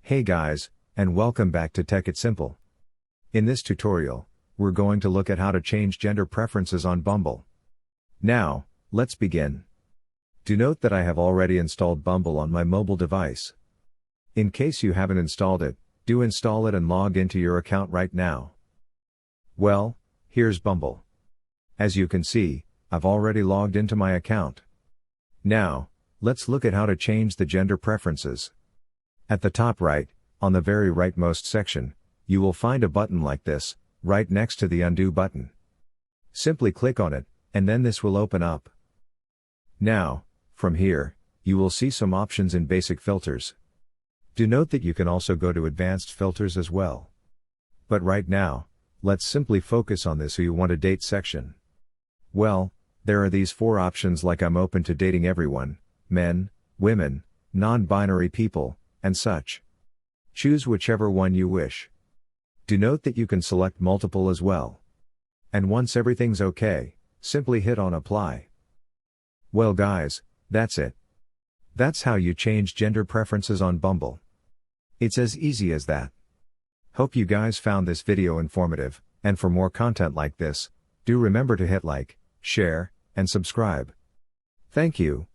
Hey guys, and welcome back to Tech It Simple. In this tutorial, we're going to look at how to change gender preferences on Bumble. Now, let's begin. Do note that I have already installed Bumble on my mobile device. In case you haven't installed it, do install it and log into your account right now. Well, here's Bumble. As you can see, I've already logged into my account. Now, let's look at how to change the gender preferences. At the top right, on the very rightmost section, you will find a button like this, right next to the undo button. Simply click on it, and then this will open up. Now, from here, you will see some options in basic filters. Do note that you can also go to advanced filters as well. But right now, let's simply focus on this who you want to date section. Well, there are these 4 options like I'm open to dating everyone, men, women, non-binary people, and such. Choose whichever one you wish. Do note that you can select multiple as well. And once everything's okay, simply hit on apply. Well guys, that's it. That's how you change gender preferences on Bumble. It's as easy as that. Hope you guys found this video informative, and for more content like this, do remember to hit like, share, and subscribe. Thank you.